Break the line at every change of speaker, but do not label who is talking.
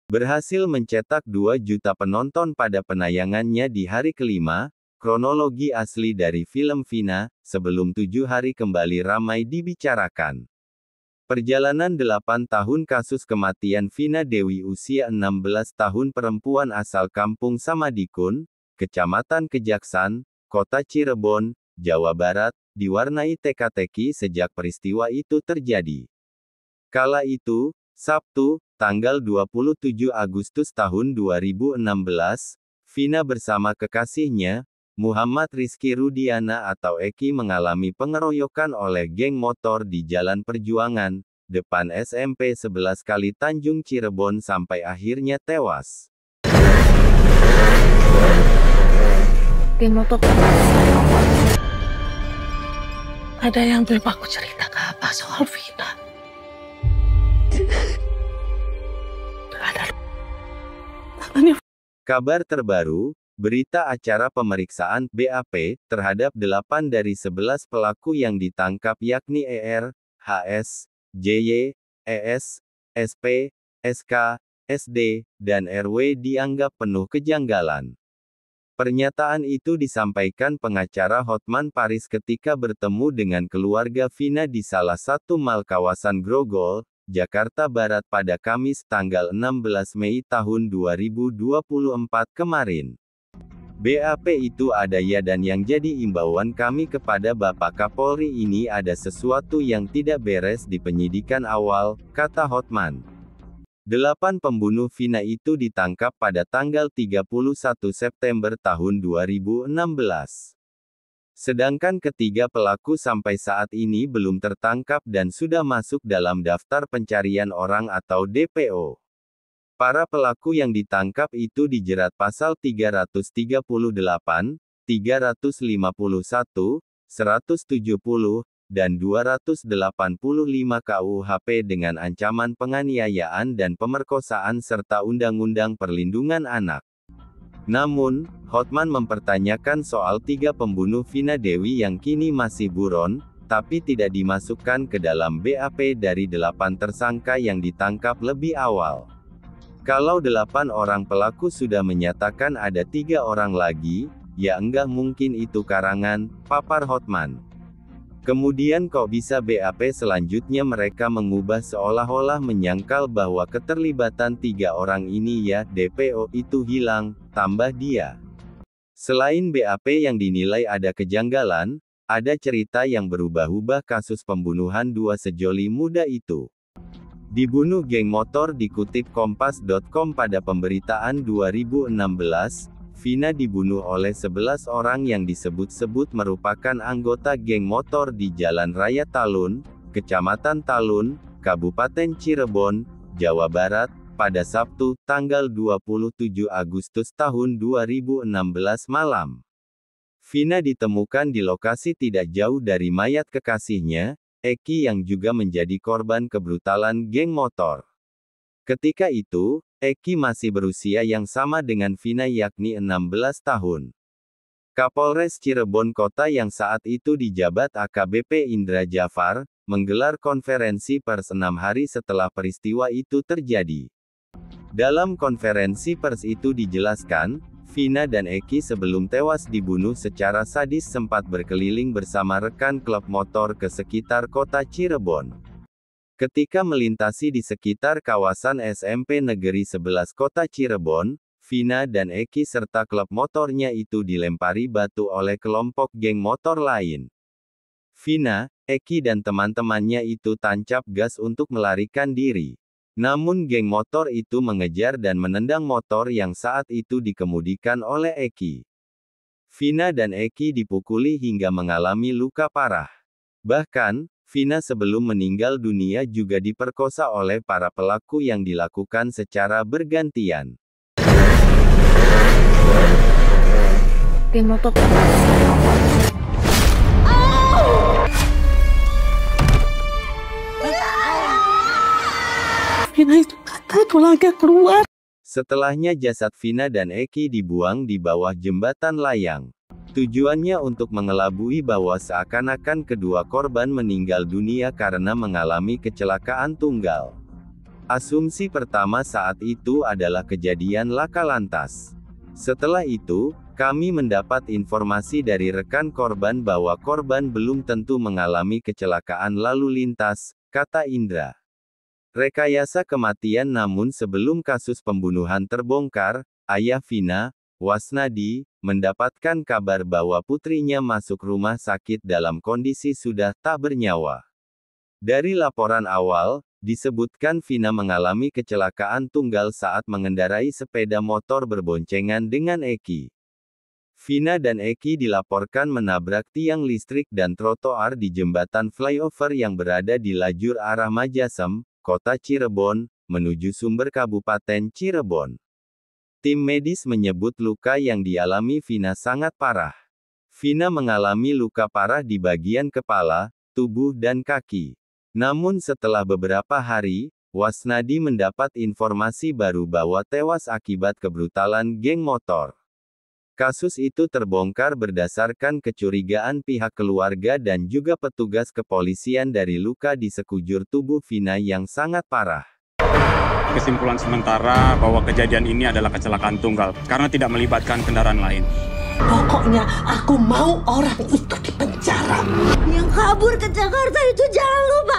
Berhasil mencetak 2 juta penonton pada penayangannya di hari kelima, kronologi asli dari film Vina, sebelum 7 hari kembali ramai dibicarakan. Perjalanan 8 tahun kasus kematian Vina Dewi usia 16 tahun perempuan asal kampung Samadikun, Kecamatan Kejaksan, Kota Cirebon, Jawa Barat, diwarnai teka-teki sejak peristiwa itu terjadi. Kala itu, Sabtu, tanggal 27 Agustus tahun 2016, Vina bersama kekasihnya, Muhammad Rizky Rudiana atau Eki mengalami pengeroyokan oleh geng motor di Jalan Perjuangan, depan SMP 11 Kali Tanjung Cirebon sampai akhirnya tewas.
Geng motor. Ada yang belum aku cerita ke apa soal Vina?
Kabar terbaru, berita acara pemeriksaan BAP terhadap 8 dari 11 pelaku yang ditangkap yakni ER, HS, JY, ES, SP, SK, SD, dan RW dianggap penuh kejanggalan. Pernyataan itu disampaikan pengacara Hotman Paris ketika bertemu dengan keluarga Vina di salah satu mal kawasan Grogol, Jakarta Barat pada Kamis tanggal 16 Mei tahun 2024 kemarin. BAP itu ada ya, dan yang jadi imbauan kami kepada Bapak Kapolri ini ada sesuatu yang tidak beres di penyidikan awal, kata Hotman. 8 pembunuh Vina itu ditangkap pada tanggal 31 September tahun 2016. Sedangkan ketiga pelaku sampai saat ini belum tertangkap dan sudah masuk dalam daftar pencarian orang atau DPO. Para pelaku yang ditangkap itu dijerat pasal 338, 351, 170, dan 285 KUHP dengan ancaman penganiayaan dan pemerkosaan serta Undang-Undang Perlindungan Anak. Namun, Hotman mempertanyakan soal 3 pembunuh Vina Dewi yang kini masih buron, tapi tidak dimasukkan ke dalam BAP dari 8 tersangka yang ditangkap lebih awal. Kalau 8 orang pelaku sudah menyatakan ada 3 orang lagi, ya enggak mungkin itu karangan, papar Hotman. Kemudian kok bisa BAP selanjutnya mereka mengubah seolah-olah menyangkal bahwa keterlibatan 3 orang ini ya, DPO itu hilang, tambah dia. Selain BAP yang dinilai ada kejanggalan, ada cerita yang berubah-ubah kasus pembunuhan 2 sejoli muda itu. Dibunuh geng motor dikutip Kompas.com pada pemberitaan 2016, Vina dibunuh oleh 11 orang yang disebut-sebut merupakan anggota geng motor di Jalan Raya Talun, Kecamatan Talun, Kabupaten Cirebon, Jawa Barat, pada Sabtu, tanggal 27 Agustus tahun 2016 malam. Vina ditemukan di lokasi tidak jauh dari mayat kekasihnya, Eki yang juga menjadi korban kebrutalan geng motor. Ketika itu, Eki masih berusia yang sama dengan Vina yakni 16 tahun. Kapolres Cirebon Kota yang saat itu dijabat AKBP Indra Jafar, menggelar konferensi pers 6 hari setelah peristiwa itu terjadi. Dalam konferensi pers itu dijelaskan, Vina dan Eki sebelum tewas dibunuh secara sadis sempat berkeliling bersama rekan klub motor ke sekitar kota Cirebon. Ketika melintasi di sekitar kawasan SMP Negeri 11 Kota Cirebon, Vina dan Eki serta klub motornya itu dilempari batu oleh kelompok geng motor lain. Vina, Eki dan teman-temannya itu tancap gas untuk melarikan diri. Namun geng motor itu mengejar dan menendang motor yang saat itu dikemudikan oleh Eki. Vina dan Eki dipukuli hingga mengalami luka parah. Bahkan, Vina sebelum meninggal dunia juga diperkosa oleh para pelaku yang dilakukan secara bergantian.
Geng motor. Vina itu kata tulangnya keluar.
Setelahnya jasad Vina dan Eki dibuang di bawah jembatan layang. Tujuannya untuk mengelabui bahwa seakan-akan kedua korban meninggal dunia karena mengalami kecelakaan tunggal. Asumsi pertama saat itu adalah kejadian laka lantas. Setelah itu, kami mendapat informasi dari rekan korban bahwa korban belum tentu mengalami kecelakaan lalu lintas, kata Indra. Rekayasa kematian. Namun sebelum kasus pembunuhan terbongkar, ayah Vina, Wasnadi, mendapatkan kabar bahwa putrinya masuk rumah sakit dalam kondisi sudah tak bernyawa. Dari laporan awal, disebutkan Vina mengalami kecelakaan tunggal saat mengendarai sepeda motor berboncengan dengan Eki. Vina dan Eki dilaporkan menabrak tiang listrik dan trotoar di jembatan flyover yang berada di lajur arah Majasem, Kota Cirebon, menuju Sumber Kabupaten Cirebon. Tim medis menyebut luka yang dialami Vina sangat parah. Vina mengalami luka parah di bagian kepala, tubuh dan kaki. Namun setelah beberapa hari, Wasnadi mendapat informasi baru bahwa tewas akibat kebrutalan geng motor. Kasus itu terbongkar berdasarkan kecurigaan pihak keluarga dan juga petugas kepolisian dari luka di sekujur tubuh Vina yang sangat parah.
Kesimpulan sementara bahwa kejadian ini adalah kecelakaan tunggal, karena tidak melibatkan kendaraan lain.
Pokoknya aku mau orang itu dipenjara.
Yang kabur ke Jakarta itu jangan lupa